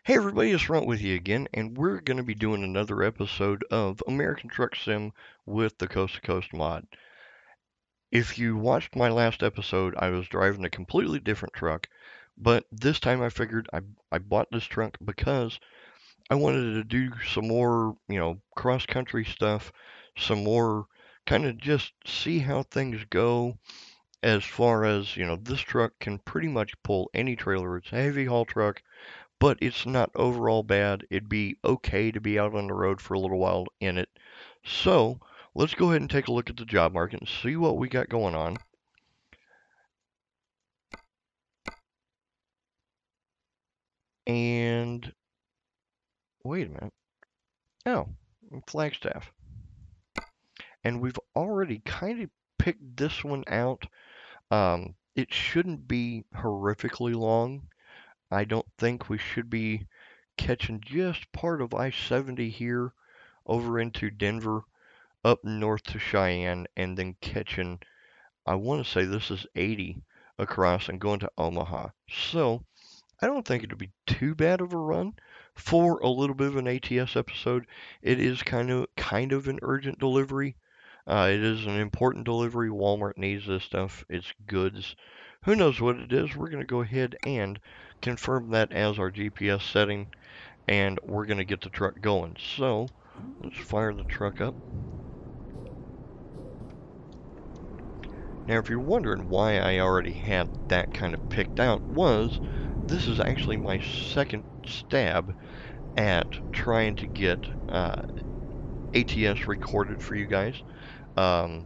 Hey everybody, it's Runt with you again, and we're going to be doing another episode of American Truck Sim with the Coast to Coast mod. If you watched my last episode, I was driving a completely different truck, but this time I figured I bought this truck because I wanted to do some more, cross-country stuff, some more kind of just see how things go as far as, this truck can pretty much pull any trailer. It's a heavy haul truck, but it's not overall bad. It'd be okay to be out on the road for a little while in it. So let's go ahead and take a look at the job market and see what we got going on. And wait a minute. Oh, Flagstaff. And we've already kind of picked this one out. It shouldn't be horrifically long. I don't think we should be catching just part of I-70 here over into Denver, up north to Cheyenne, and then catching, I want to say this is 80 across and going to Omaha. So I don't think it'd be too bad of a run for a little bit of an ATS episode. It is kind of an urgent delivery. It is an important delivery. Walmart needs this stuff. It's goods. Who knows what it is? We're going to go ahead and confirm that as our GPS setting, and we're going to get the truck going. So let's fire the truck up. Now, if you're wondering why I already had that kind of picked out, this is actually my second stab at trying to get ATS recorded for you guys. I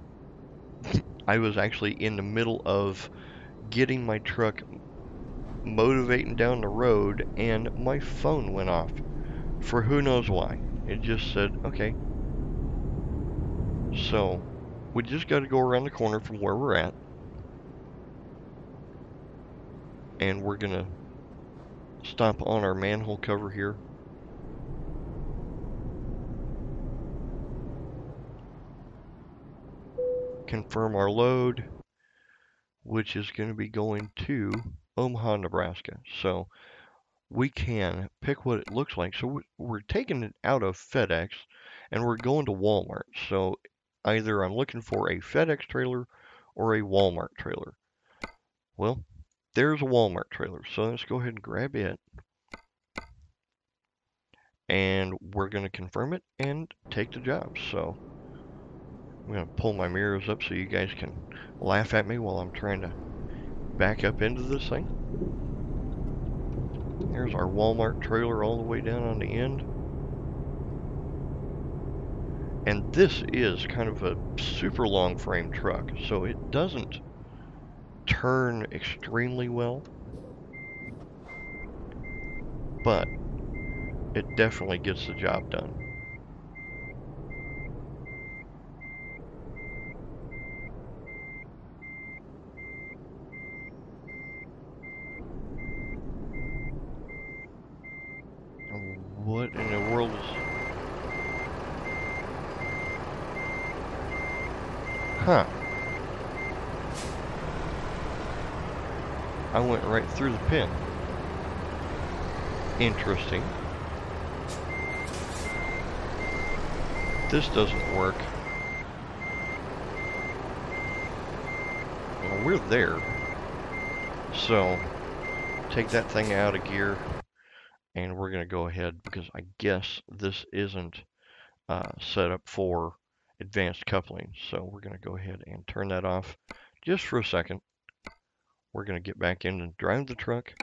was actually in the middle of getting my truck motivating down the road, and my phone went off for who knows why. It just said, okay. So we just got to go around the corner from where we're at, and we're gonna stop on our manhole cover here. Confirm our load, which is going to be going to Omaha, Nebraska. So we can pick what it looks like. So we're taking it out of FedEx and we're going to Walmart. So either I'm looking for a FedEx trailer or a Walmart trailer. Well, there's a Walmart trailer. So let's go ahead and grab it. And we're going to confirm it and take the job. So I'm going to pull my mirrors up so you guys can laugh at me while I'm trying to back up into this thing. There's our Walmart trailer all the way down on the end. And this is kind of a super long frame truck, so it doesn't turn extremely well, but it definitely gets the job done. What in the world is... Huh. I went right through the pin. Interesting. This doesn't work. Well, we're there. So, take that thing out of gear. And we're going to go ahead, because I guess this isn't set up for advanced coupling. So we're going to go ahead and turn that off just for a second. We're going to get back in and drive the truck.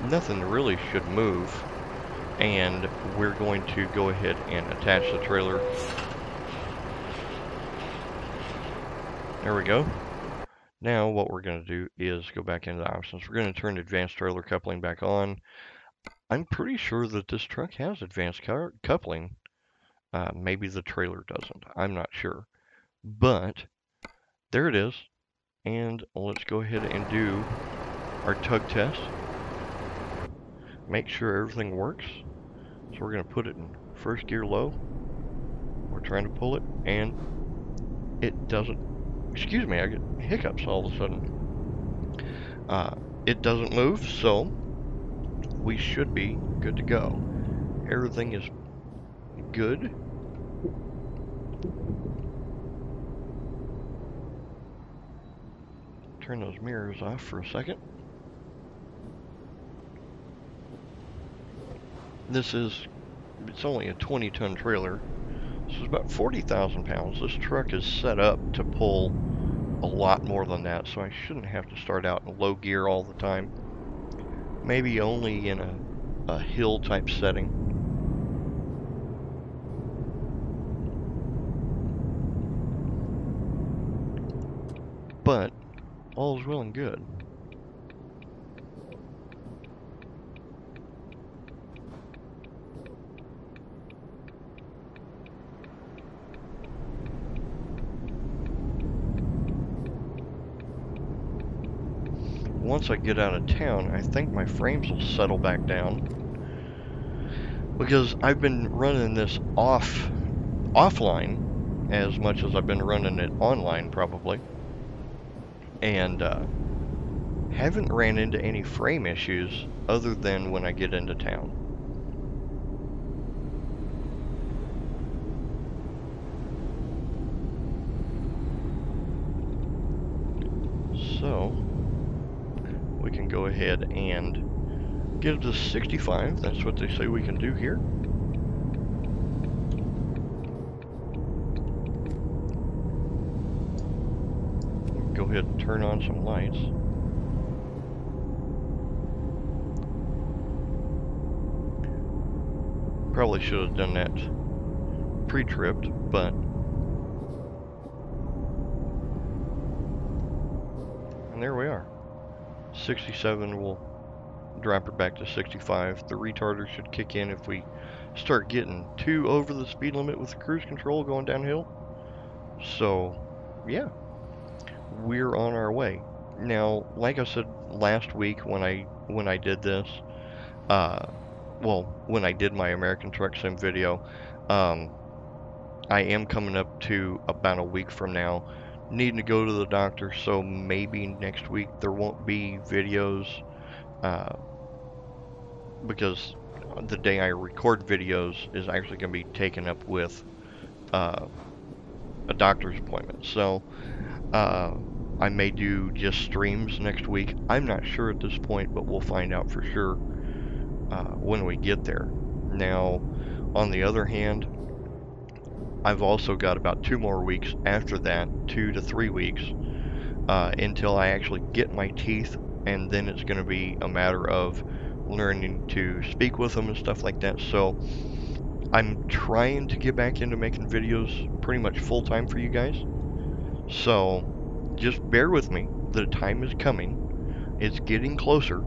Nothing really should move. And we're going to go ahead and attach the trailer. There we go. Now what we're going to do is go back into the options. We're going to turn advanced trailer coupling back on. I'm pretty sure that this truck has advanced coupling. Maybe the trailer doesn't. I'm not sure. But there it is. And let's go ahead and do our tug test. Make sure everything works. So we're going to put it in first gear low. We're trying to pull it, and it doesn't. Excuse me, I get hiccups all of a sudden. It doesn't move, so we should be good to go. Everything is good. Turn those mirrors off for a second. It's only a 20-ton trailer. This is about 40,000 pounds. This truck is set up to pull a lot more than that, so I shouldn't have to start out in low gear all the time. Maybe only in a hill type setting. But all is well and good. Once I get out of town, I think my frames will settle back down, because I've been running this offline as much as I've been running it online probably, and haven't ran into any frame issues other than when I get into town. So we can go ahead and get it to 65. That's what they say we can do here. Go ahead and turn on some lights. Probably should have done that pre-tripped, but and there we are. 67 will drop her back to 65. The retarder should kick in if we start getting too over the speed limit with cruise control going downhill. So yeah, we're on our way. Now, like I said last week when I did this, well, when I did my American Truck Sim video, I am coming up to about a week from now needing to go to the doctor, so maybe next week there won't be videos, because the day I record videos is actually going to be taken up with a doctor's appointment. So I may do just streams next week. I'm not sure at this point, but we'll find out for sure when we get there. Now, on the other hand, I've also got about 2 more weeks after that, 2 to 3 weeks, until I actually get my teeth, and then it's going to be a matter of learning to speak with them and stuff like that. So I'm trying to get back into making videos pretty much full time for you guys. So just bear with me. The time is coming. It's getting closer.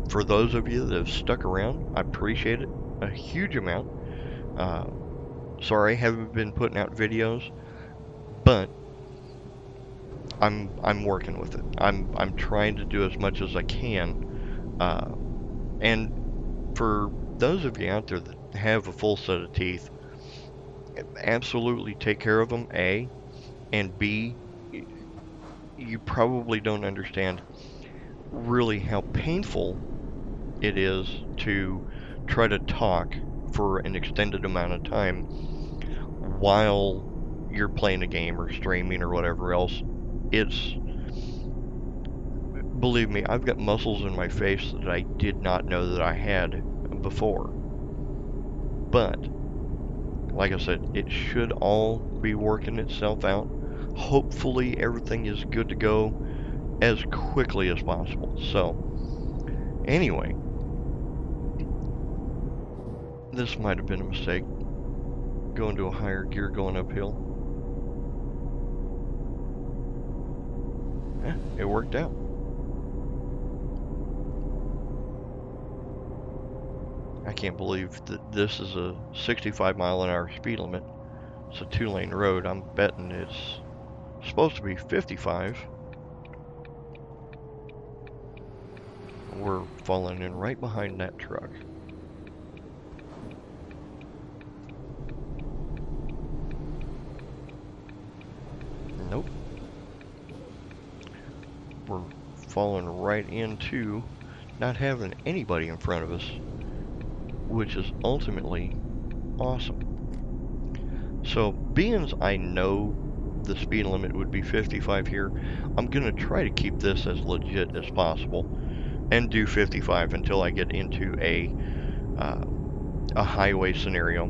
For those of you that have stuck around, I appreciate it a huge amount. Sorry I haven't been putting out videos, but I'm working with it. I'm trying to do as much as I can. And for those of you out there that have a full set of teeth, absolutely take care of them, A, and B, you probably don't understand really how painful it is to try to talk for an extended amount of time while you're playing a game or streaming or whatever else. Believe me, I've got muscles in my face that I did not know that I had before. But, like I said, it should all be working itself out. Hopefully everything is good to go as quickly as possible. So, anyway, this might have been a mistake. Going to a higher gear going uphill. Yeah, it worked out. I can't believe that this is a 65-mile-an-hour speed limit. It's a 2-lane road. I'm betting it's supposed to be 55. We're falling in right behind that truck. Nope. We're falling right into not having anybody in front of us, which is ultimately awesome. So, being as I know the speed limit would be 55 here, I'm going to try to keep this as legit as possible and do 55 until I get into a highway scenario,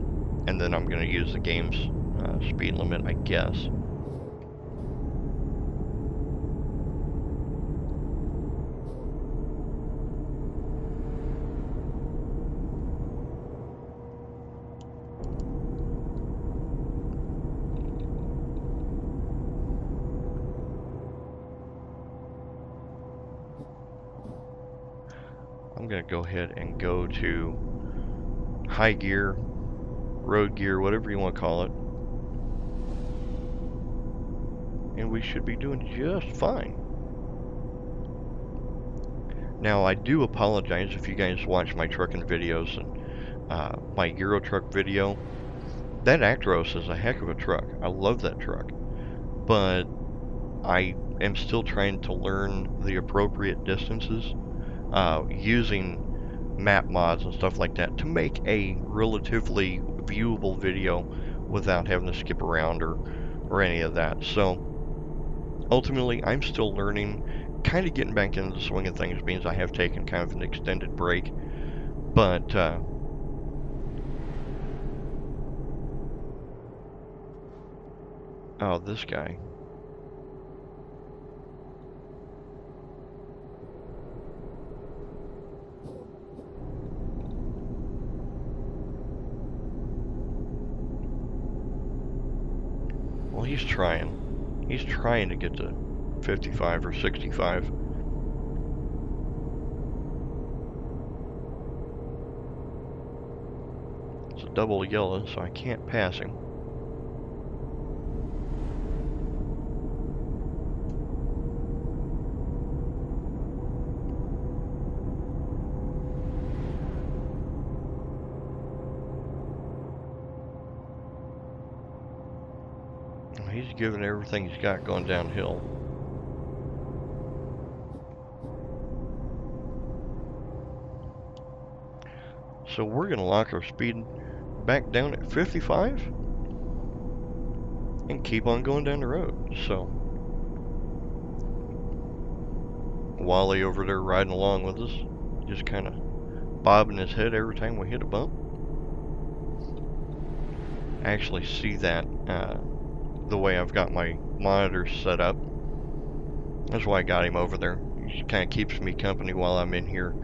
and then I'm going to use the game's speed limit, I guess. I'm going to go ahead and go to high gear, road gear, whatever you want to call it. And we should be doing just fine. Now, I do apologize if you guys watch my trucking videos and my Euro truck video. That Actros is a heck of a truck. I love that truck. But I am still trying to learn the appropriate distances using map mods and stuff like that to make a relatively viewable video without having to skip around or any of that. So ultimately, I'm still learning, kind of getting back into the swing of things, means I have taken kind of an extended break. But oh, this guy. Well, he's trying. He's trying to get to 55 or 65. It's a double yellow, so I can't pass him. He's giving everything he's got going downhill. So we're going to lock our speed back down at 55 and keep on going down the road. So Wally over there riding along with us, just kind of bobbing his head every time we hit a bump. I actually see that the way I've got my monitors set up. That's why I got him over there. He kind of keeps me company while I'm in here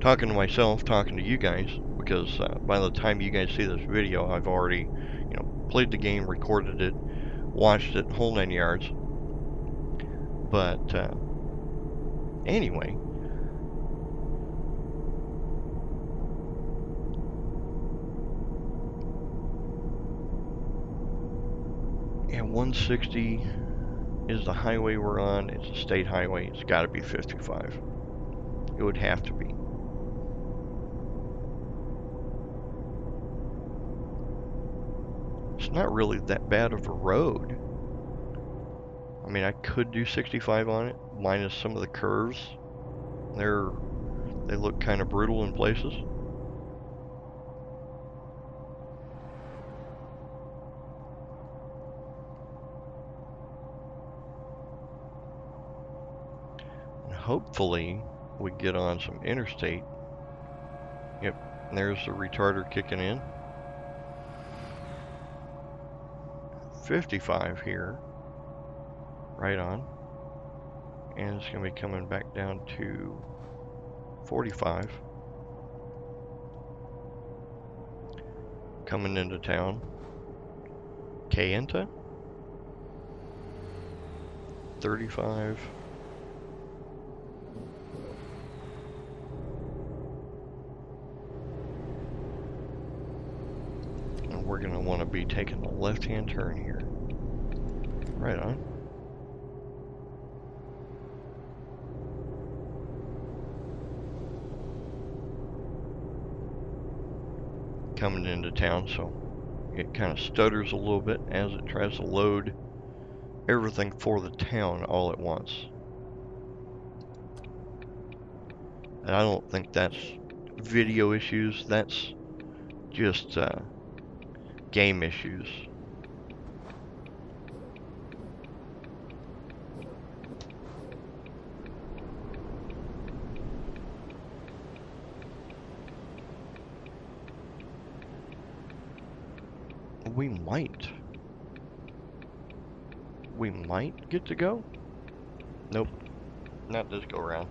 talking to myself, talking to you guys, because by the time you guys see this video, I've already, played the game, recorded it, watched it, whole 9 yards. But anyway, yeah, 160 is the highway we're on. It's a state highway. It's got to be 55. It would have to be. It's not really that bad of a road. I mean, I could do 65 on it, minus some of the curves. They look kind of brutal in places. And hopefully we get on some interstate. Yep, and there's the retarder kicking in. 55 here. Right on. And it's going to be coming back down to 45. Coming into town. Kayenta. 35. And we're going to want to be taking a left-hand turn here. Right on. Coming into town, so it kind of stutters a little bit as it tries to load everything for the town all at once. And I don't think that's video issues, that's just game issues. We might. We might get to go? Nope, not this go round.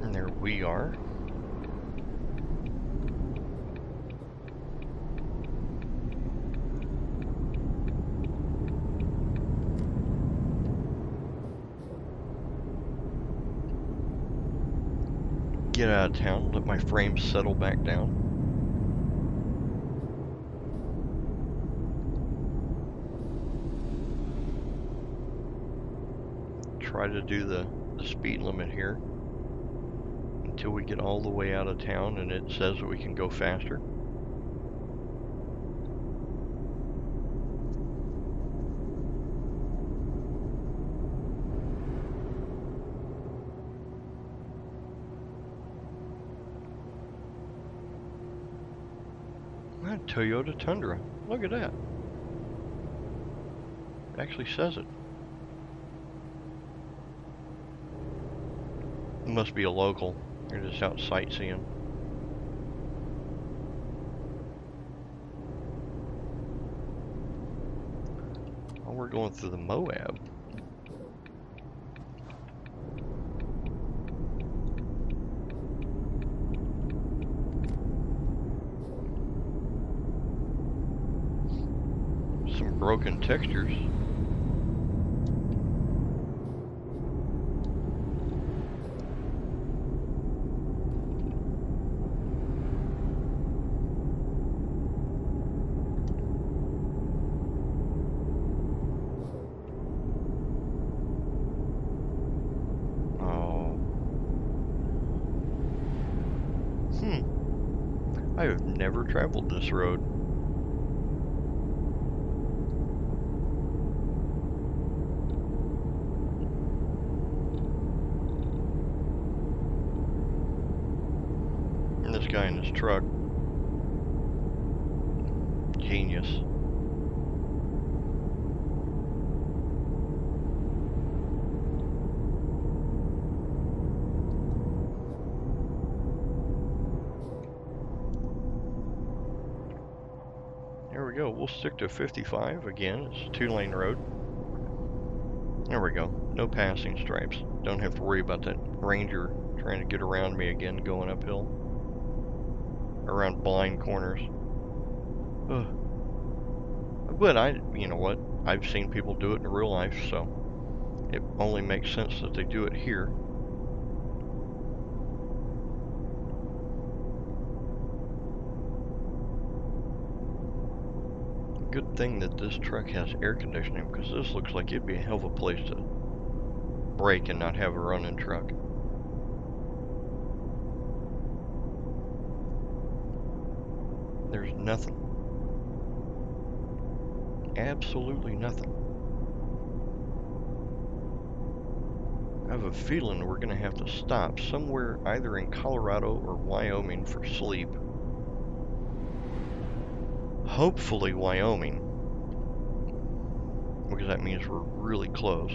And there we are. Get out of town, let my frame settle back down. Try to do the speed limit here until we get all the way out of town and it says that we can go faster. Toyota Tundra. Look at that. It actually says it. It must be a local. They're just out sightseeing. Oh, we're going through the Moab. Some broken textures. I have never traveled this road. And this guy in his truck. Genius. There we go. We'll stick to 55 again. It's a 2-lane road. There we go. No passing stripes. Don't have to worry about that Ranger trying to get around me again going uphill. Around blind corners. Ugh. But you know what? I've seen people do it in real life, so it only makes sense that they do it here. Good thing that this truck has air conditioning, because this looks like it'd be a hell of a place to brake and not have a running truck. There's nothing. Absolutely nothing. I have a feeling we're going to have to stop somewhere either in Colorado or Wyoming for sleep. Hopefully Wyoming, because that means we're really close.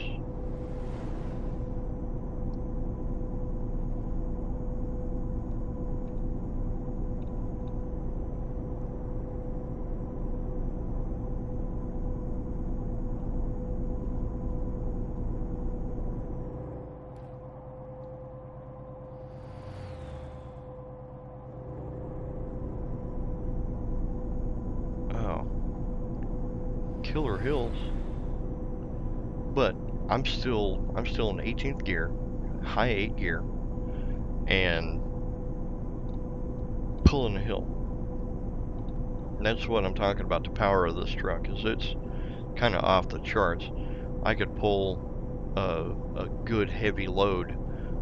Killer hills, but I'm still in 18th gear, high 8 gear, and pulling a hill. And that's what I'm talking about. The power of this truck is it's kind of off the charts. I could pull a good heavy load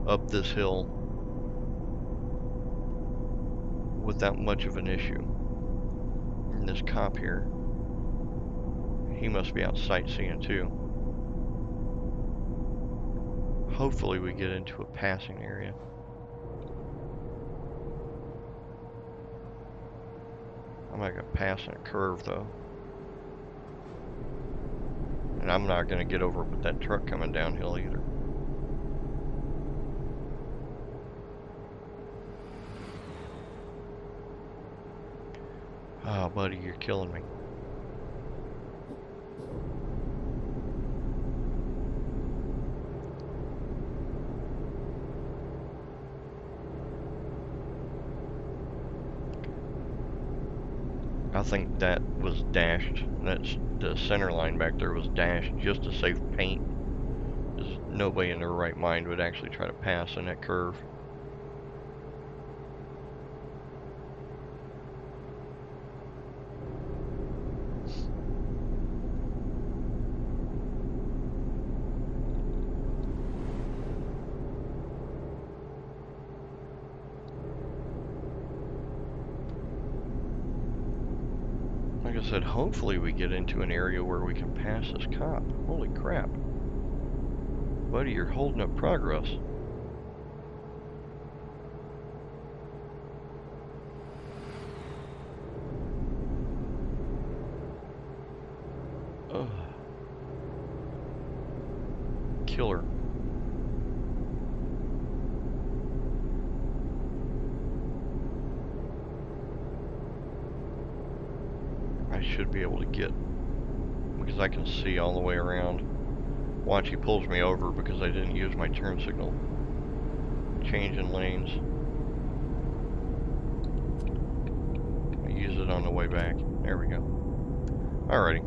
up this hill without much of an issue. And this cop here, he must be out sightseeing too. Hopefully we get into a passing area. I'm not gonna pass in a curve though. And I'm not gonna get over with that truck coming downhill either. Oh, buddy, you're killing me. I think that was dashed. That's the center line back there was dashed just to save paint. Because nobody in their right mind would actually try to pass in that curve. Like I said, hopefully we get into an area where we can pass this cop. Holy crap. Buddy, you're holding up progress. Ugh. Killer. I should be able to get, because I can see all the way around. Watch, he pulls me over because I didn't use my turn signal. Changing lanes. I use it on the way back. There we go. Alrighty.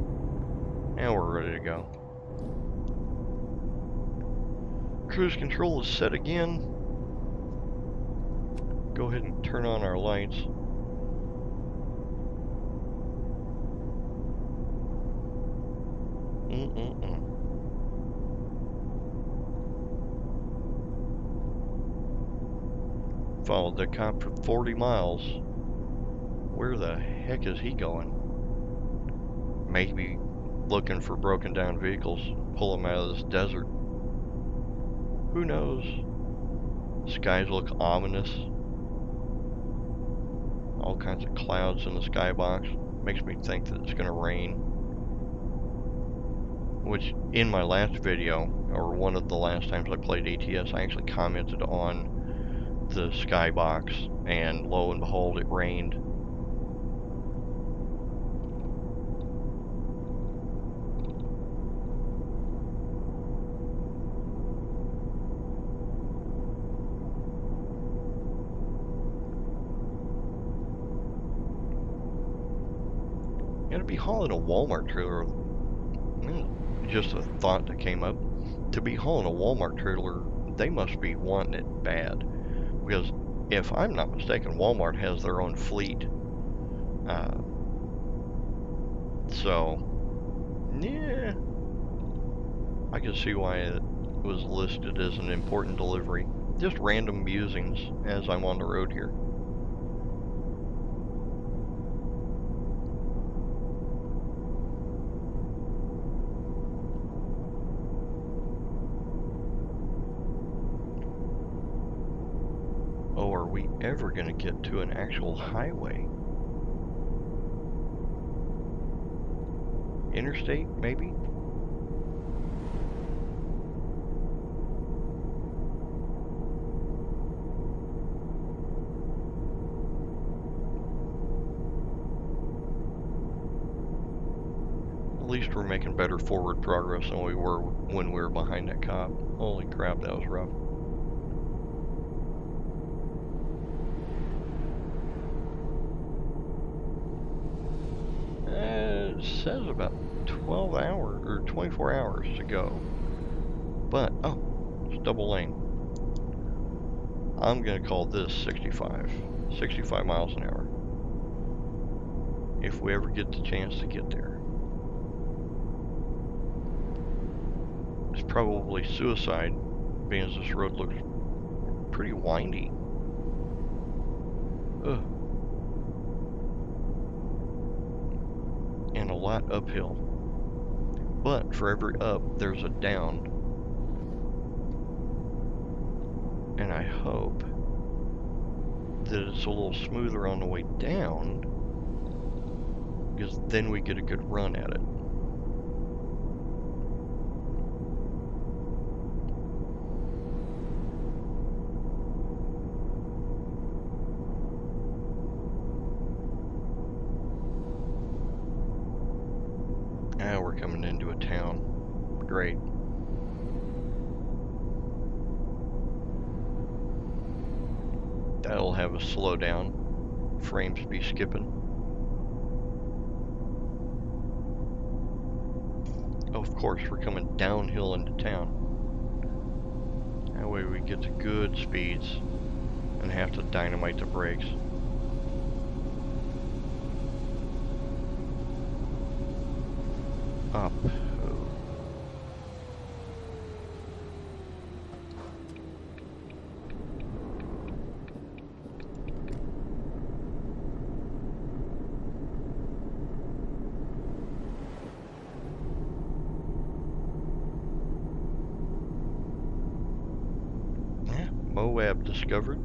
Now we're ready to go. Cruise control is set again. Go ahead and turn on our lights. Followed the cop for 40 miles. Where the heck is he going? Maybe looking for broken down vehicles, pull them out of this desert. Who knows? Skies look ominous. All kinds of clouds in the skybox. Makes me think that it's going to rain. Which, in my last video, or one of the last times I played ATS, I actually commented on the skybox, and lo and behold, it rained. And to be hauling a Walmart trailer, just a thought that came up. To be hauling a Walmart trailer, they must be wanting it bad. Because if I'm not mistaken, Walmart has their own fleet. So, yeah, I can see why it was listed as an important delivery. Just random musings as I'm on the road here. Oh, are we ever going to get to an actual highway? Interstate, maybe? At least we're making better forward progress than we were when we were behind that cop. Holy crap, that was rough. It says about 12 hours or 24 hours to go. But, oh, it's double lane. I'm going to call this 65 miles an hour. If we ever get the chance to get there. It's probably suicide, being as this road looks pretty windy. Ugh. And a lot uphill. But for every up, there's a down. And I hope that it's a little smoother on the way down, because then we get a good run at it. Now we're coming into a town. Great. That'll have a slowdown. Frames be skipping. Oh, of course, we're coming downhill into town. That way we get to good speeds and have to dynamite the brakes. Up. Moab discovered.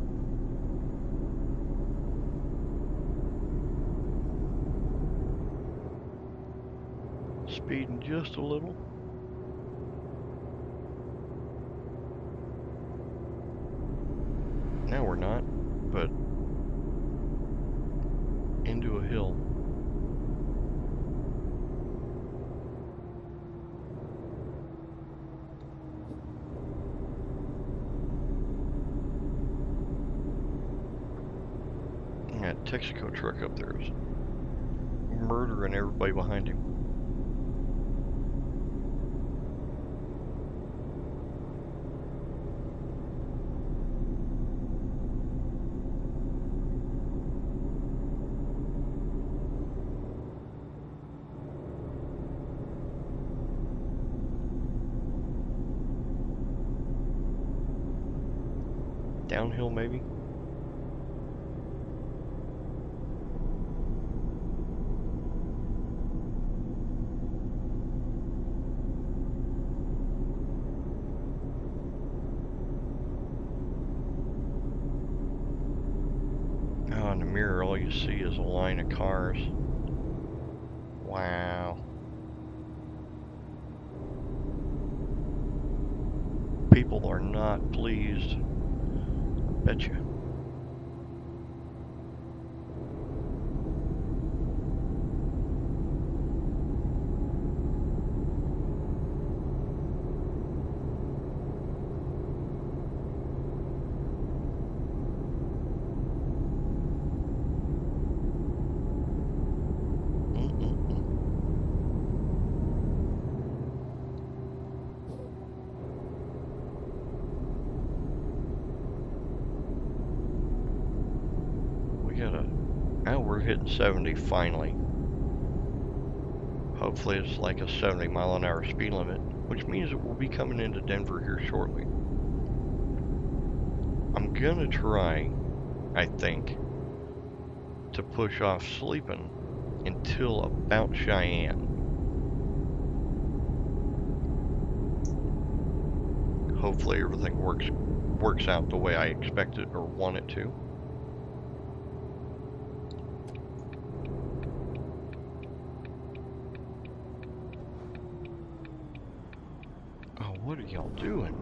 Speeding just a little. Now we're not, but into a hill. That Texaco truck up there is murdering everybody behind him. Downhill, maybe? Oh, in the mirror, all you see is a line of cars. Wow. People are not pleased. Betcha. Now we're hitting 70 finally. Hopefully it's like a 70 mile an hour speed limit, which means that we'll be coming into Denver here shortly. I'm gonna try, I think, to push off sleeping until about Cheyenne. Hopefully everything works out the way I expect it or want it to. Oh, what are y'all doing?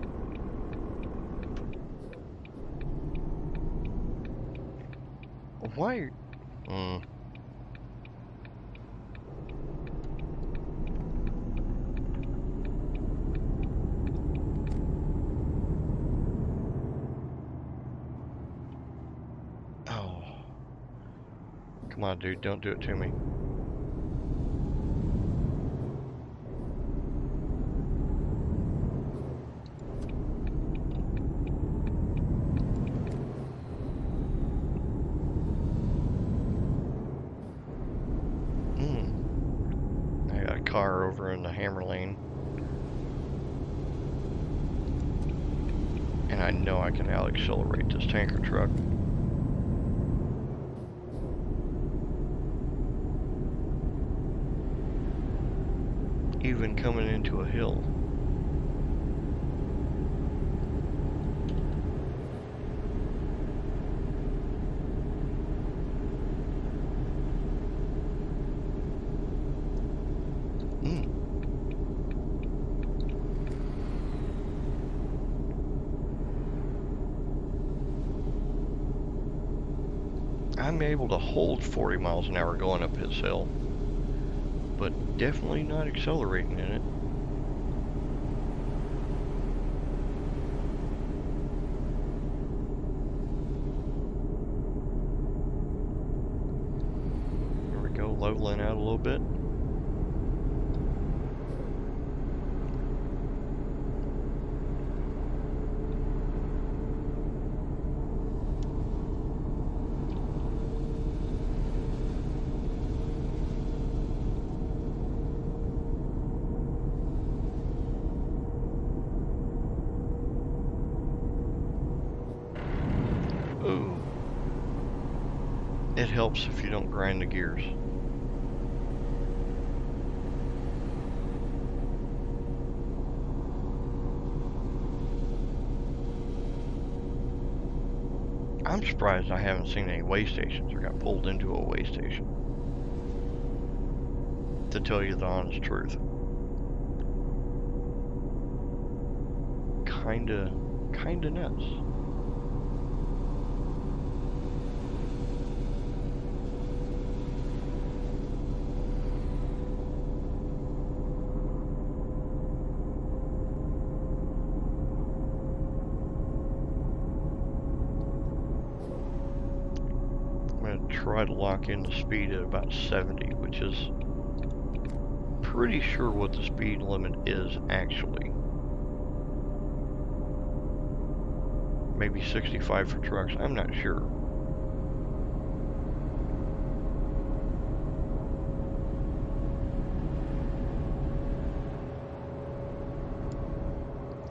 Why? Oh. Come on, dude, don't do it to me. Car over in the hammer lane. And I know I can out-accelerate this tanker truck. Even coming into a hill. I'm able to hold 40 miles an hour going up this hill, but definitely not accelerating in it. There we go, leveling out a little bit. Ooh. It helps if you don't grind the gears. I'm surprised I haven't seen any way stations or got pulled into a way station, to tell you the honest truth. Kinda nuts. Try to lock in the speed at about 70, which is pretty sure what the speed limit is actually. Maybe 65 for trucks, I'm not sure.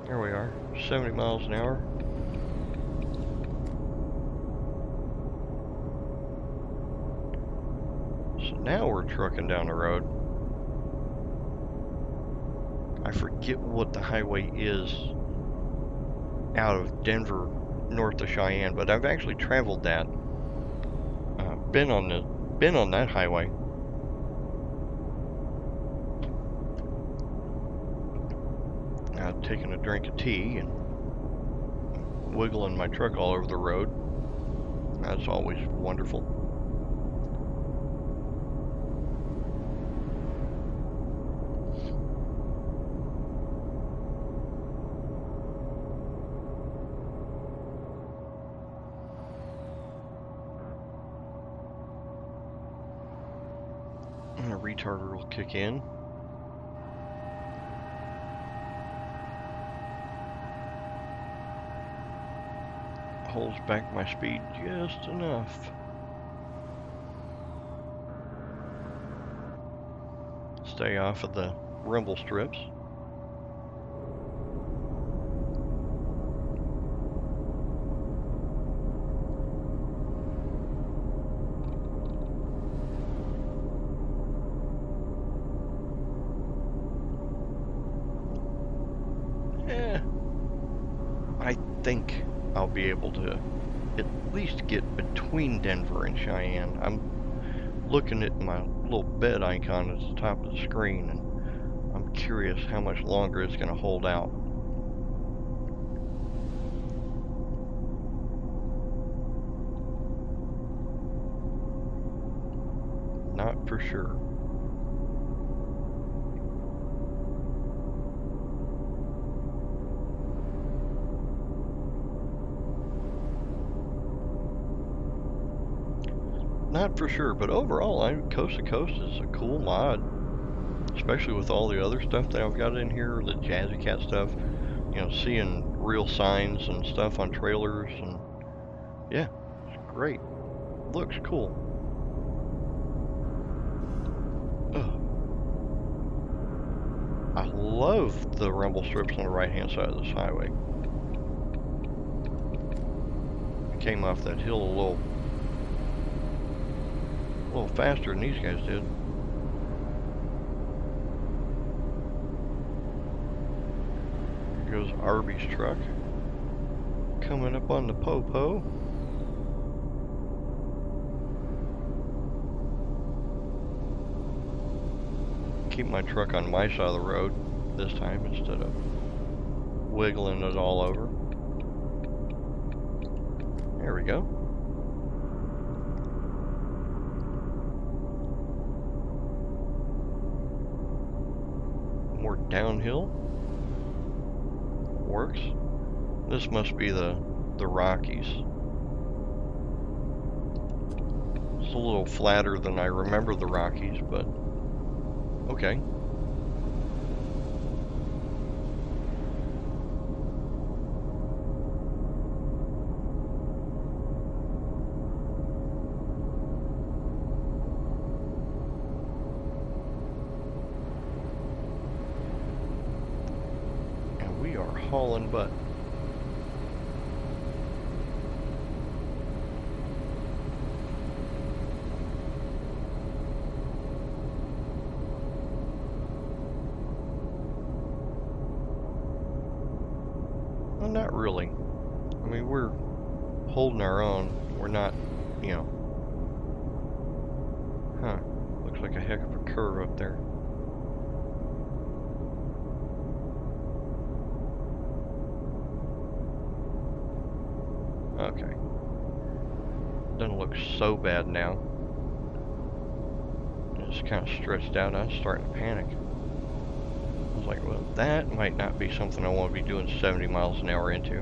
There we are, 70 miles an hour. Now we're trucking down the road. I forget what the highway is out of Denver north of Cheyenne, but I've actually traveled that. Been on that highway. Taking a drink of tea and wiggling my truck all over the road. That's always wonderful. And a retarder will kick in. Holds back my speed just enough. Stay off of the rumble strips. I think I'll be able to at least get between Denver and Cheyenne. I'm looking at my little bed icon at the top of the screen, and I'm curious how much longer it's going to hold out. Not for sure. Not for sure, but overall, Coast to Coast is a cool mod, especially with all the other stuff that I've got in here, the Jazzy Cat stuff, you know, seeing real signs and stuff on trailers, and yeah, it's great. Looks cool. Ugh. I love the rumble strips on the right-hand side of this highway. came off that hill a little faster than these guys did. Here goes Arby's truck. Coming up on the po-po. Keep my truck on my side of the road this time instead of wiggling it all over. There we go. More downhill. Works. This must be the Rockies. It's a little flatter than I remember the Rockies, but okay. And we are hauling butt. Well, not really. I mean, we're holding our own. We're not, you know. Huh. Looks like a heck of a curve up there. Okay. Doesn't look so bad now. It's kind of stretched out. I'm starting to panic. I was like, well, that might not be something I want to be doing 70 miles an hour into.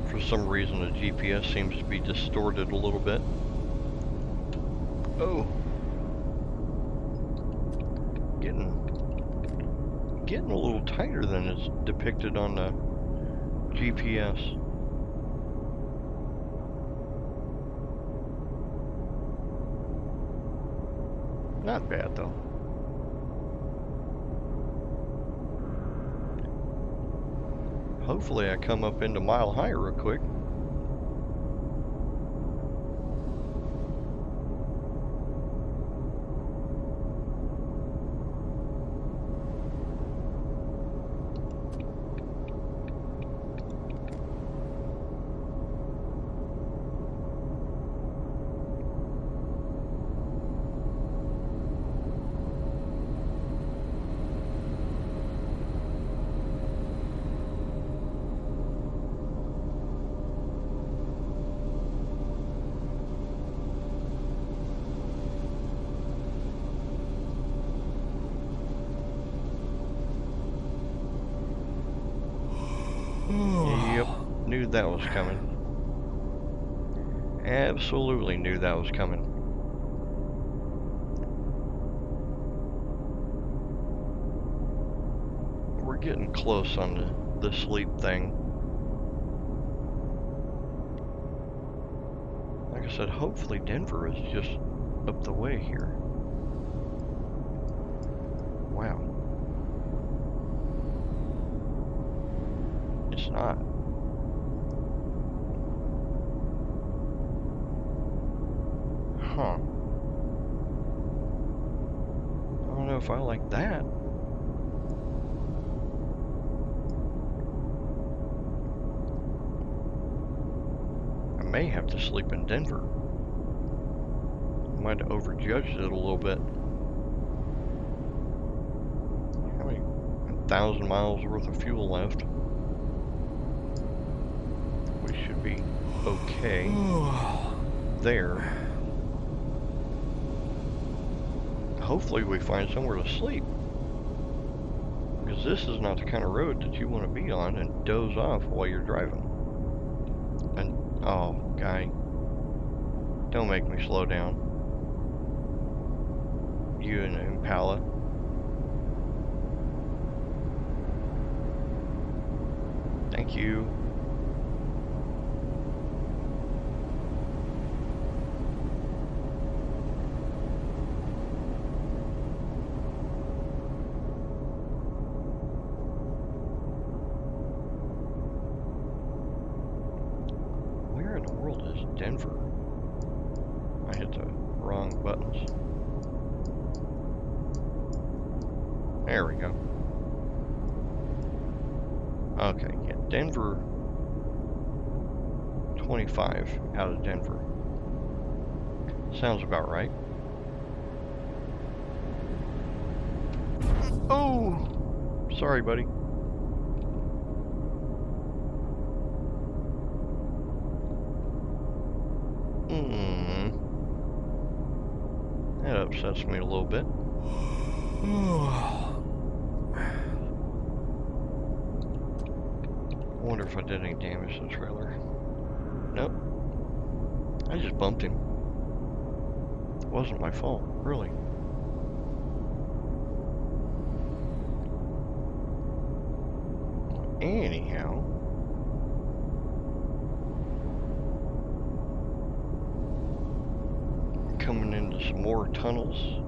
For some reason, the GPS seems to be distorted a little bit. Oh. Getting a little tighter than is depicted on the GPS. Not bad though. Hopefully I come up into Mile High real quick. Yep, knew that was coming. Absolutely knew that was coming. We're getting close on the sleep thing. Like I said, hopefully Denver is just up the way here. Wow. It's not. Huh. I don't know if I like that. I may have to sleep in Denver. I might have overjudged it a little bit. How many? 1,000 miles worth of fuel left. We should be okay there. Hopefully we find somewhere to sleep, because this is not the kind of road that you want to be on and doze off while you're driving. And oh, guy, don't make me slow down. You and Impala. Thank you. wrong buttons. There we go. Okay, yeah, Denver 25 out of Denver. Sounds about right. Oh! Sorry, buddy. That upsets me a little bit. I wonder if I did any damage to the trailer. Nope. I just bumped him. It wasn't my fault, really. Anyhow. Coming into some more tunnels.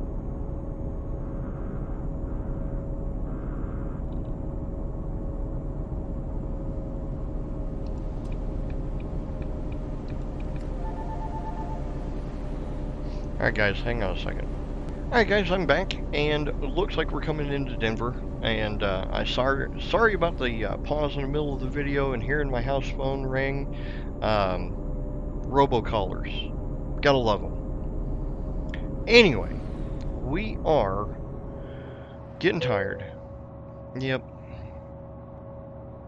Alright guys, hang on a second. Alright guys, I'm back, and it looks like we're coming into Denver, and sorry about the pause in the middle of the video and hearing my house phone ring. Robocallers. Gotta love them. Anyway, we are getting tired. Yep.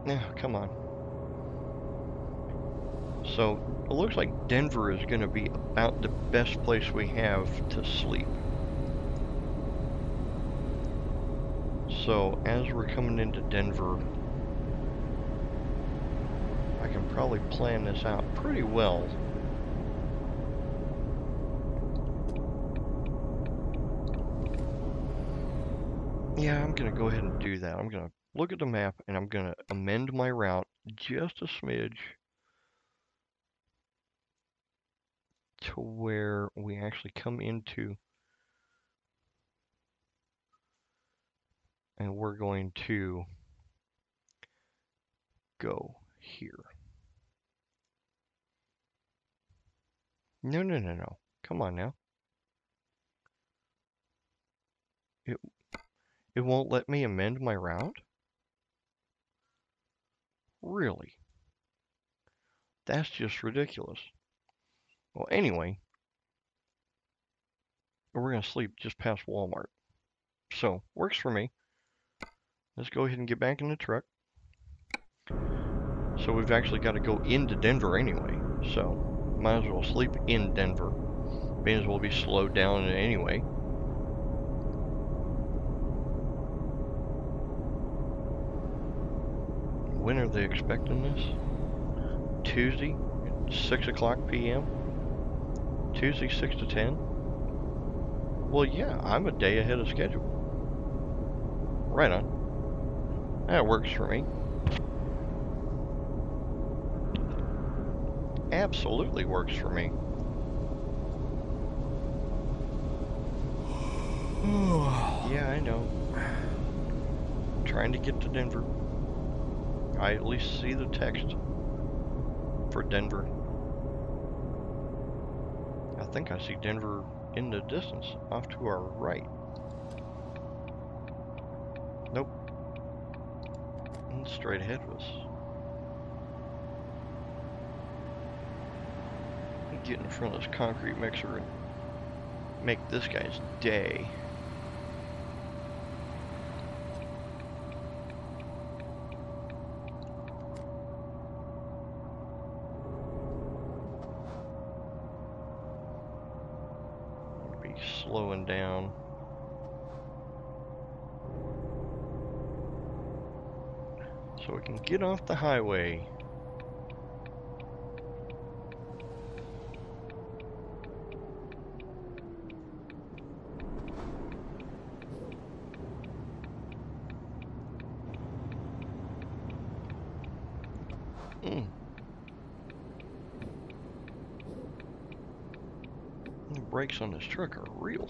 Yeah, come on. So, it looks like Denver is going to be about the best place we have to sleep. So, as we're coming into Denver, I can probably plan this out pretty well. Yeah, I'm going to go ahead and do that. I'm going to look at the map and I'm going to amend my route just a smidge to where we actually come into, and we're going to go here. No. Come on now. It won't let me amend my route? Really? That's just ridiculous. Well, anyway, we're going to sleep just past Walmart. So, works for me. Let's go ahead and get back in the truck. So we've actually got to go into Denver anyway. So, might as well sleep in Denver. May as well be slowed down anyway. When are they expecting this? Tuesday, 6 o'clock p.m.? Tuesday, 6 to 10? Well, yeah, I'm a day ahead of schedule. Right on. That works for me. Absolutely works for me. Yeah, I know. Trying to get to Denver. I at least see the text for Denver. I think I see Denver in the distance, off to our right. Nope. It's straight ahead of us. Get in front of this concrete mixer and make this guy's day. Be slowing down. So we can get off the highway. The brakes on this truck are real.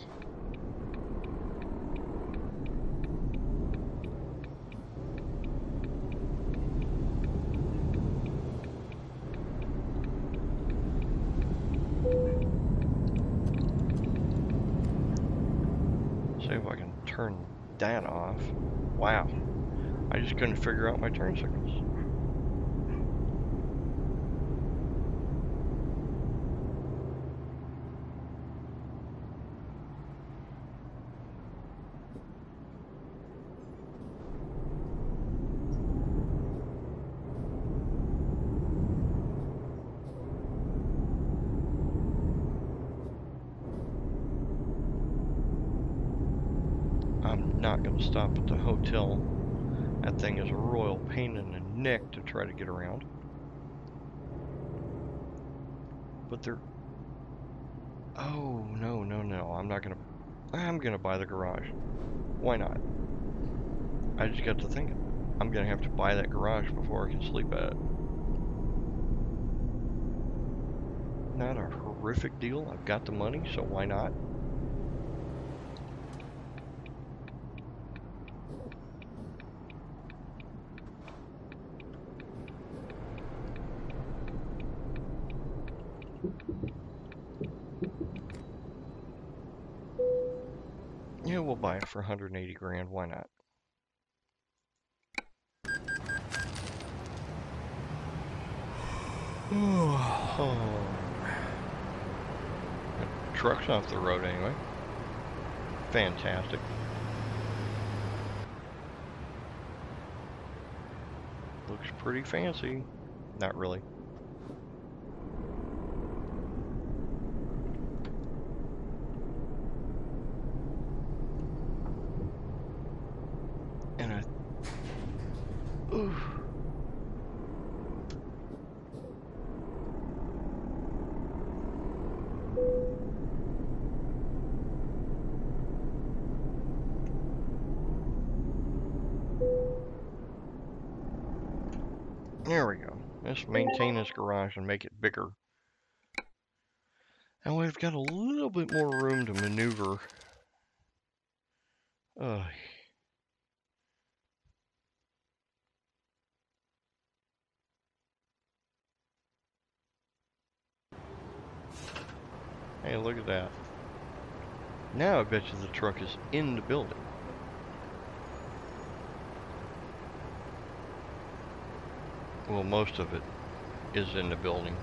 See if I can turn that off. Wow. I just couldn't figure out my turn signals. I'm not going to stop at the hotel. That thing is a royal pain in the neck to try to get around. But they're... Oh, no, no, no. I'm going to buy the garage. Why not? I just got to thinking. I'm going to have to buy that garage before I can sleep at it. Not a horrific deal. I've got the money, so why not? Yeah, we'll buy it for 180 grand. Why not? Oh. The truck's off the road anyway. Fantastic. Looks pretty fancy. Not really. And oof. There we go. Let's maintain this garage and make it bigger. And we've got a little bit more room to maneuver. Hey, look at that. Now I bet you the truck is in the building. Well, most of it is in the building.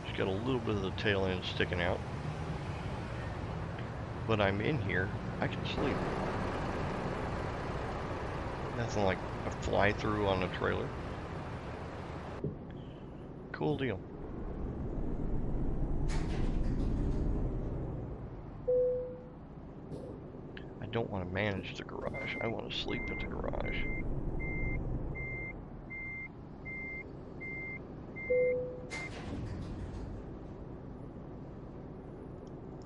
It's got a little bit of the tail end sticking out. But I'm in here. I can sleep. Nothing like a fly-through on a trailer. Cool deal. I don't want to manage the garage. I want to sleep at the garage.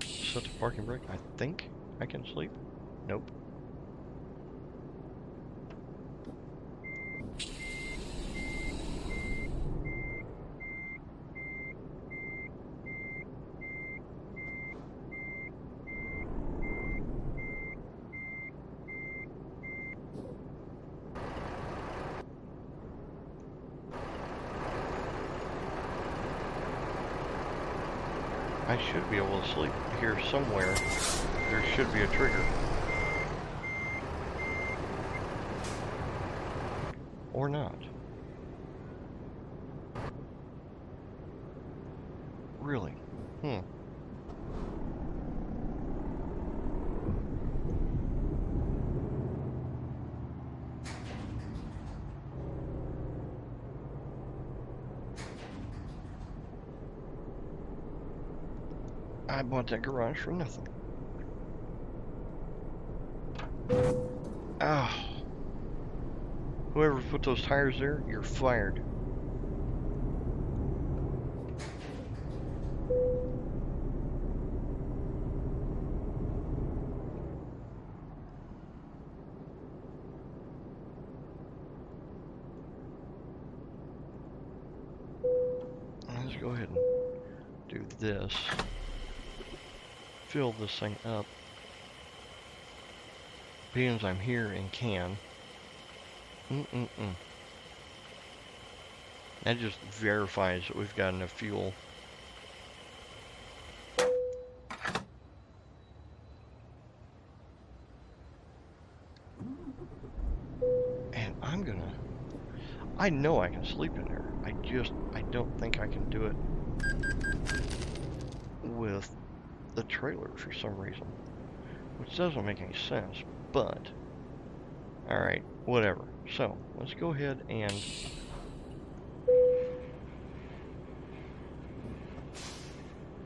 Set the parking brake. I think I can sleep. Nope. I should be able to sleep here somewhere. There should be a trigger. Or not. Really? I bought that garage for nothing. Ah. Whoever put those tires there, you're fired. Let's go ahead and do this. Fill this thing up. Being as I'm here and can. That just verifies that we've got enough fuel. I know I can sleep in there. I don't think I can do it with the trailer for some reason, which doesn't make any sense, but alright, whatever. So, let's go ahead and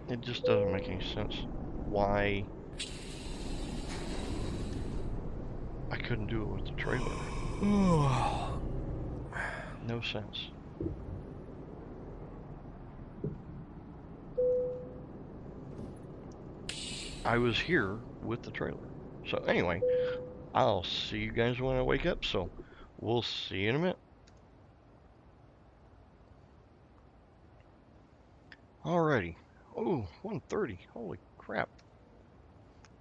it just doesn't make any sense why I couldn't do it with the trailer. No sense. I was here with the trailer. So anyway, I'll see you guys when I wake up, so we'll see you in a minute. Alrighty. Oh, 1:30. Holy crap.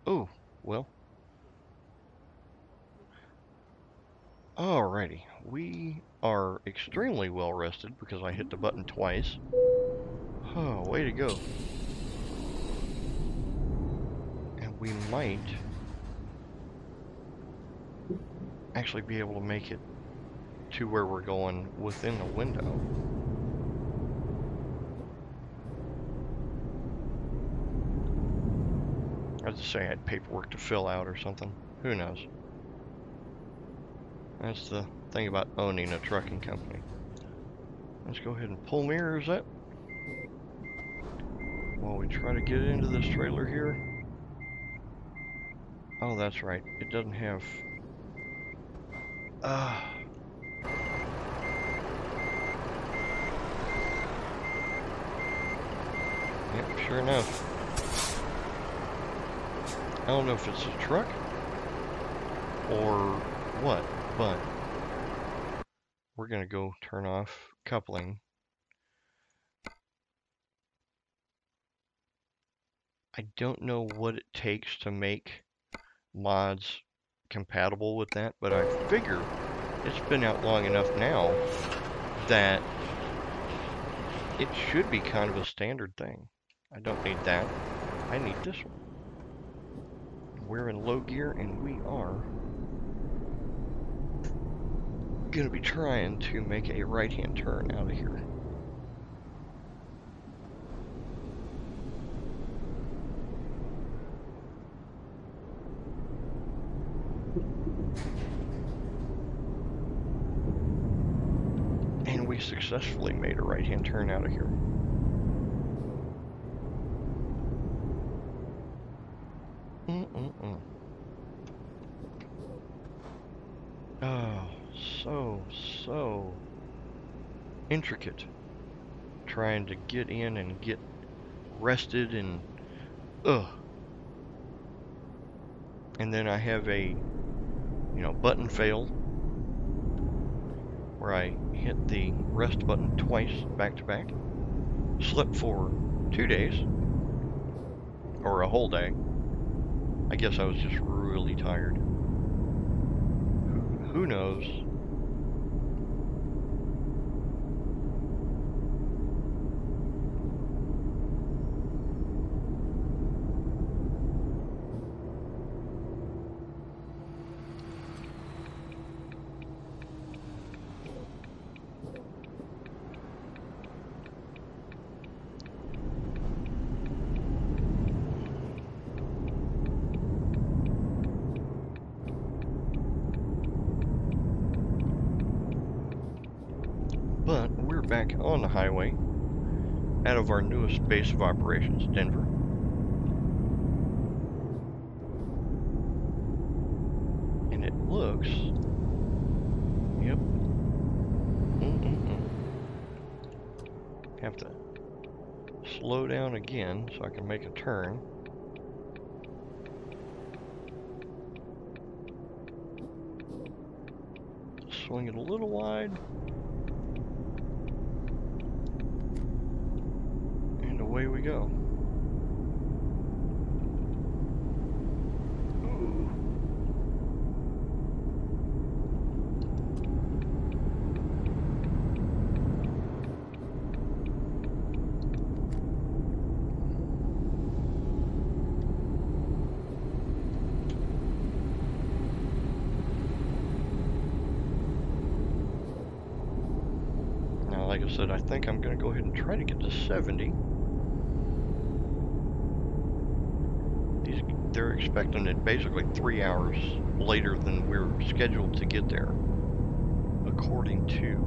Oh, well. Alrighty. We are extremely well rested because I hit the button twice. Oh, way to go. And we might actually be able to make it to where we're going within the window. I was just saying I had paperwork to fill out or something. Who knows? That's the thing about owning a trucking company. Let's go ahead and pull mirrors up while we try to get into this trailer here. Oh, that's right. It doesn't have... Yep, sure enough. I don't know if it's a truck or what, but we're gonna go turn off coupling. I don't know what it takes to make mods compatible with that, but I figure it's been out long enough now that it should be kind of a standard thing. I don't need that. I need this one. We're in low gear and we are going to be trying to make a right-hand turn out of here. And we successfully made a right-hand turn out of here. Oh, so intricate. Trying to get in and get rested and and then I have a button fail where I hit the rest button twice back to back. Slept for 2 days or a whole day. I guess I was just really tired. Who knows? But we're back on the highway out of our newest base of operations, Denver. And it looks, yep, have to slow down again so I can make a turn. Swing it a little wide. Away we go. Ooh. I said, I think I'm going to go ahead and try to get to 70. They're expecting it basically 3 hours later than we're scheduled to get there, according to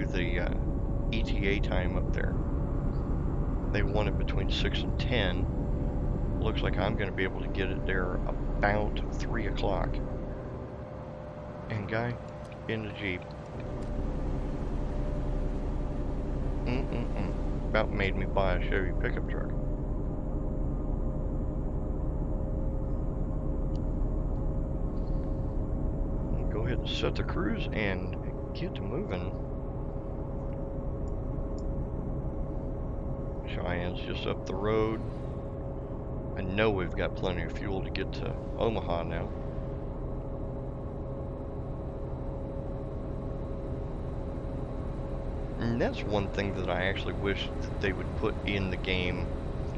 the ETA time up there. They want it between 6 and 10. Looks like I'm going to be able to get it there about 3 o'clock. And guy, in the Jeep. About made me buy a Chevy pickup truck. Go ahead and set the cruise and get moving. Cheyenne's just up the road. I know we've got plenty of fuel to get to Omaha now. And that's one thing that I actually wish that they would put in the game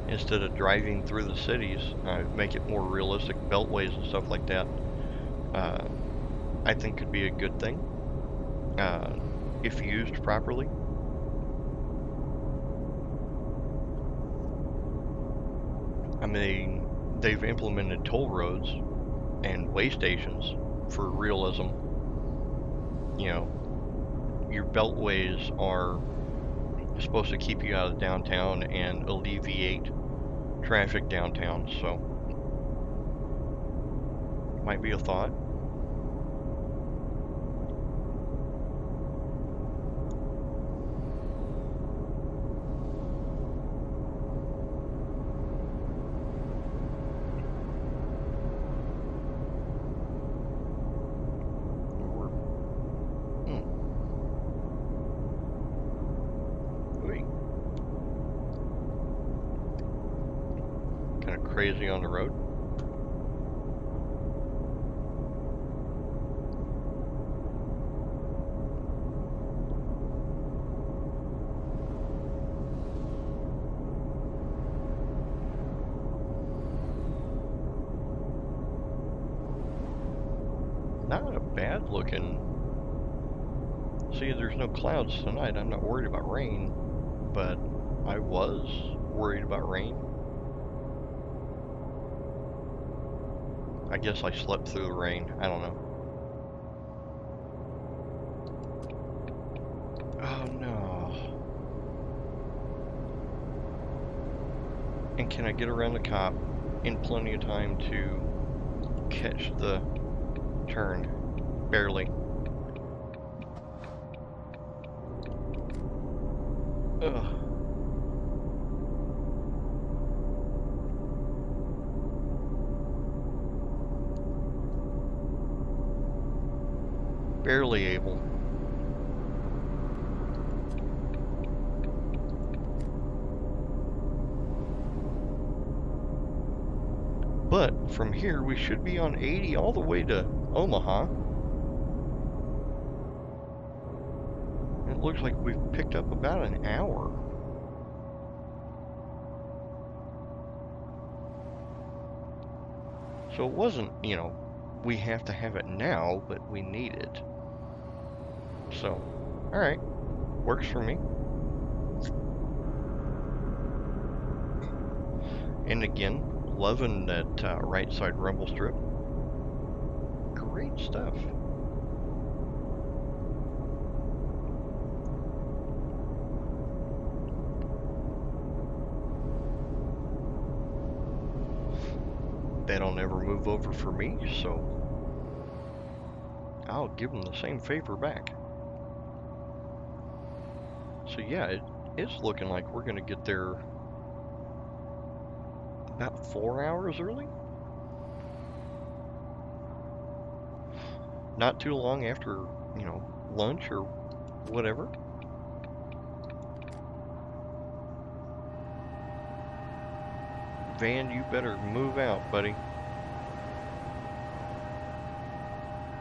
instead of driving through the cities, make it more realistic, beltways and stuff like that. I think could be a good thing if used properly. I mean, they've implemented toll roads and way stations for realism. You know, your beltways are supposed to keep you out of downtown and alleviate traffic downtown, so might be a thought. Crazy on the road. Not a bad looking. See, there's no clouds tonight. I'm not worried about rain, but I was worried about rain. I guess I slept through the rain. I don't know. Oh no. And can I get around the cop in plenty of time to catch the turn? Barely. Ugh. Barely able. But from here we should be on 80 all the way to Omaha. It looks like we've picked up about an hour. So it wasn't, you know, we have to have it now, but we need it. So, alright, works for me. And again, loving that right side rumble strip. Great stuff. That'll never move over for me, so I'll give them the same favor back. So yeah, it's looking like we're gonna get there about 4 hours early. Not too long after, you know, lunch or whatever. Van, you better move out, buddy.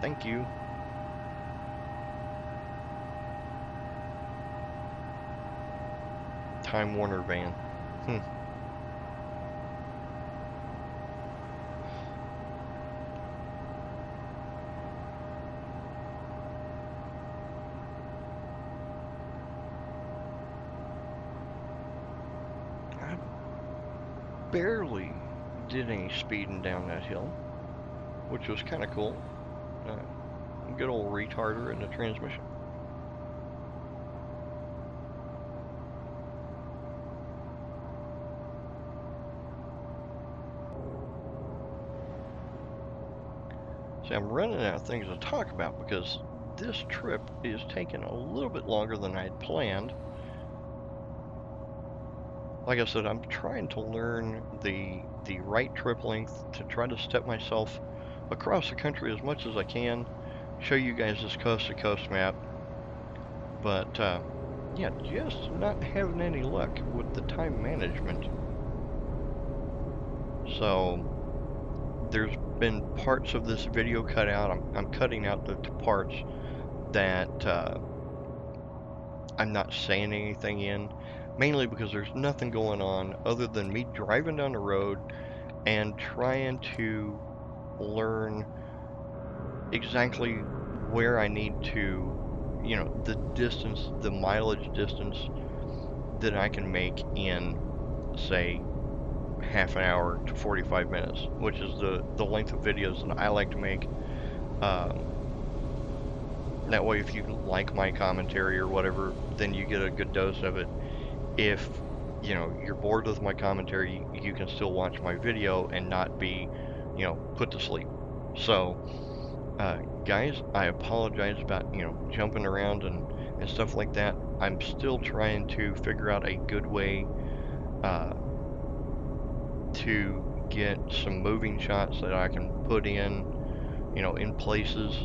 Thank you. Time Warner van. barely did any speeding down that hill, which was kind of cool. Good old retarder in the transmission. See, I'm running out of things to talk about because this trip is taking a little bit longer than I had planned. Like I said, I'm trying to learn the right trip length to try to step myself across the country as much as I can, show you guys this coast-to-coast map. But yeah, just not having any luck with the time management. So there's been parts of this video cut out. I'm cutting out the parts that I'm not saying anything in, mainly because there's nothing going on other than me driving down the road and trying to learn exactly where I need to, you know, the distance, the mileage distance that I can make in, say, half an hour to 45 minutes, which is the length of videos that I like to make. That way, if you like my commentary or whatever, then you get a good dose of it. If, you know, you're bored with my commentary, you can still watch my video and not be, you know, put to sleep. So, guys, I apologize about, you know, jumping around and stuff like that. I'm still trying to figure out a good way to get some moving shots that I can put in, you know, in places.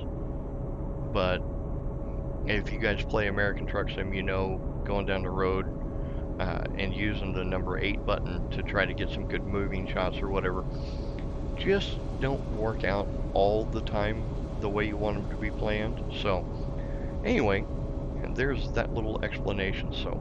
But if you guys play American Truck Sim, you know, going down the road and using the number 8 button to try to get some good moving shots or whatever just don't work out all the time the way you want them to be planned. So anyway, and there's that little explanation. So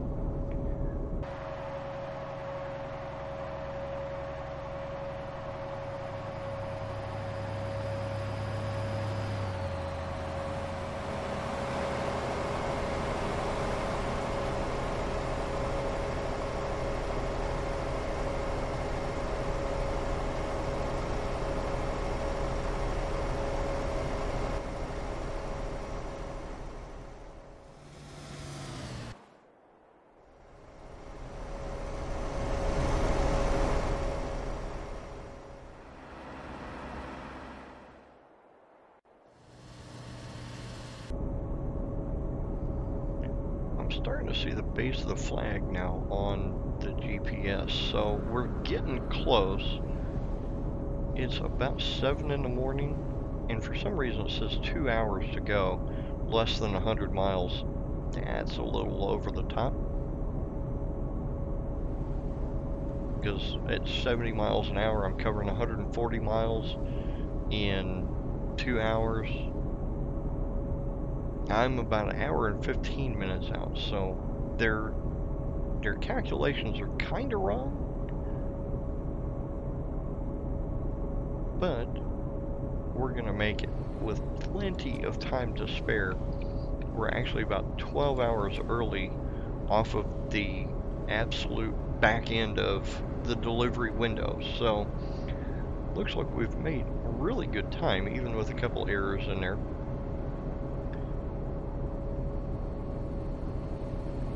starting to see the base of the flag now on the GPS, so we're getting close. It's about 7 in the morning, and for some reason it says 2 hours to go, less than 100 miles. That's a little over the top, because at 70 miles an hour I'm covering 140 miles in 2 hours. I'm about an hour and 15 minutes out, so their calculations are kind of wrong, but we're gonna make it with plenty of time to spare. We're actually about 12 hours early off of the absolute back end of the delivery window, so looks like we've made really good time, even with a couple errors in there.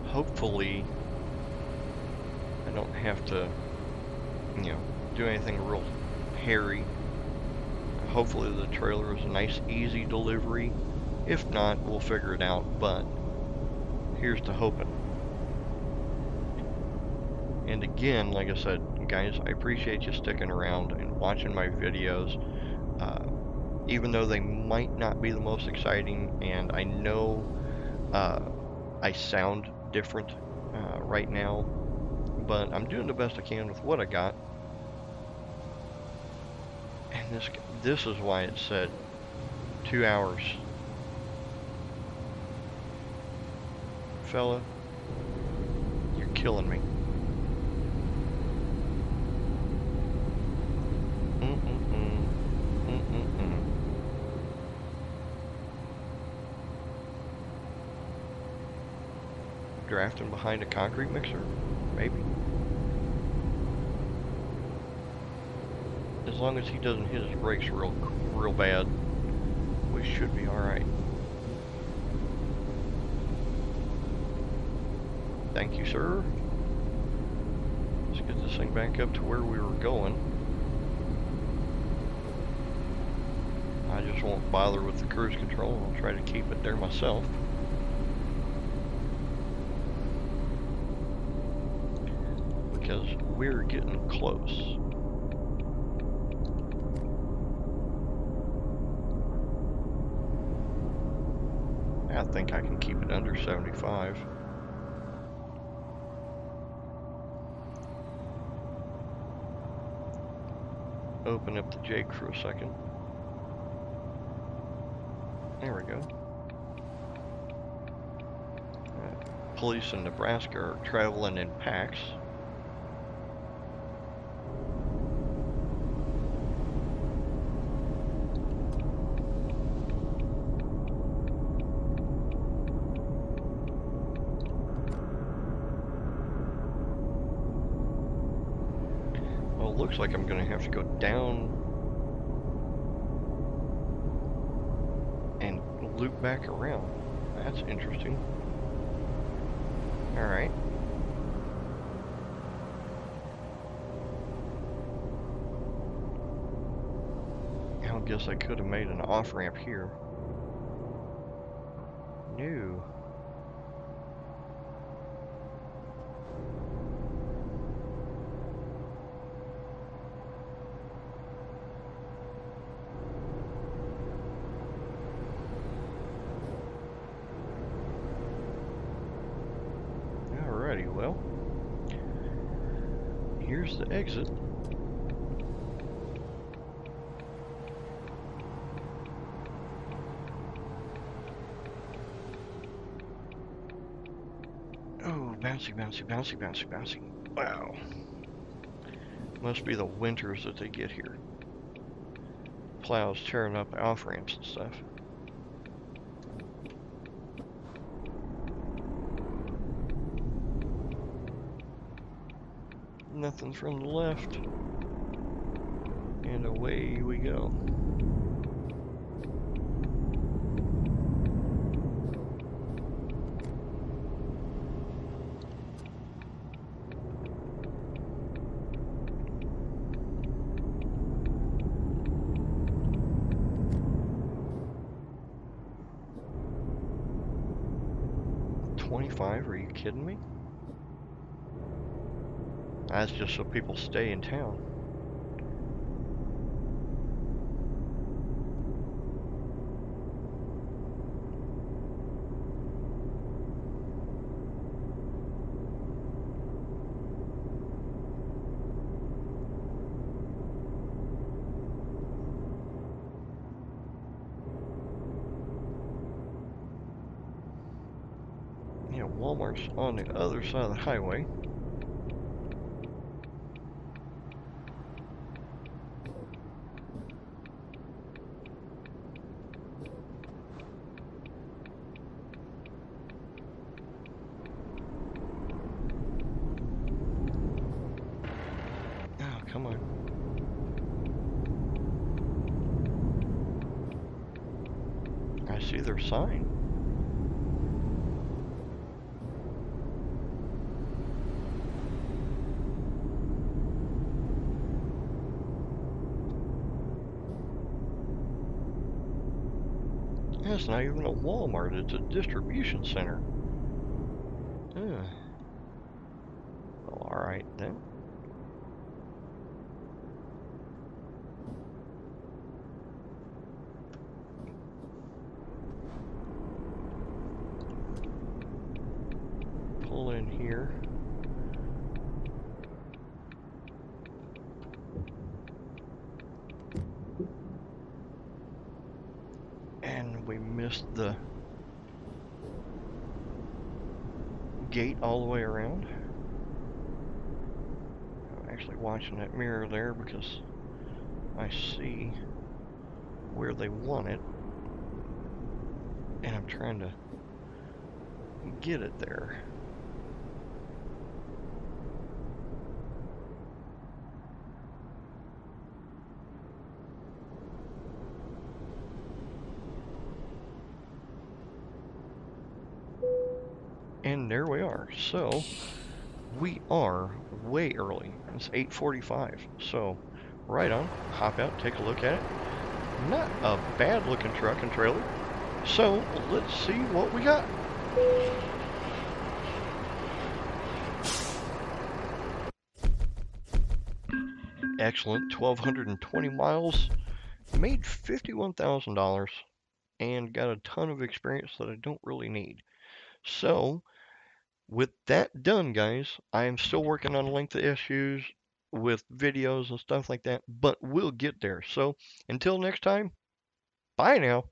Hopefully I don't have to, you know, do anything real hairy. Hopefully the trailer is a nice easy delivery. If not, we'll figure it out, but here's to hoping. And again, like I said, guys, I appreciate you sticking around and watching my videos, even though they might not be the most exciting, and I know I sound different right now, but I'm doing the best I can with what I got. And this is why it said 2 hours. Fella, you're killing me. Drafting behind a concrete mixer? Maybe. As long as he doesn't hit his brakes real bad, we should be alright. Thank you, sir. Let's get this thing back up to where we were going. I just won't bother with the cruise control. I'll try to keep it there myself. Because we're getting close. I think I can keep it under 75. Open up the Jake for a second. There we go. Police in Nebraska are traveling in packs. Well, it looks like I'm going to have to go down and loop back around. That's interesting. Alright. I guess I could have made an off-ramp here. No. Alrighty, well, here's the exit. Oh, bouncy, bouncy, bouncy, bouncy, bouncy. Wow. Must be the winters that they get here. Plows tearing up off-ramps and stuff. Nothing from the left. And away we go. $25? Are you kidding me? That's just so people stay in town. Yeah, Walmart's on the other side of the highway. Come on. I see their sign. That's not even a Walmart, it's a distribution center. Well, alright then. Pull in here. And we missed the gate all the way around. I'm actually watching that mirror there because I see where they want it. And I'm trying to get it there. And there we are. So we are way early. It's 8:45. So right on. Hop out, take a look at it. Not a bad looking truck and trailer. So let's see what we got. Excellent. 1,220 miles. Made $51,000 and got a ton of experience that I don't really need. So with that done, guys, I am still working on length of issues with videos and stuff like that, but we'll get there. So until next time, bye now.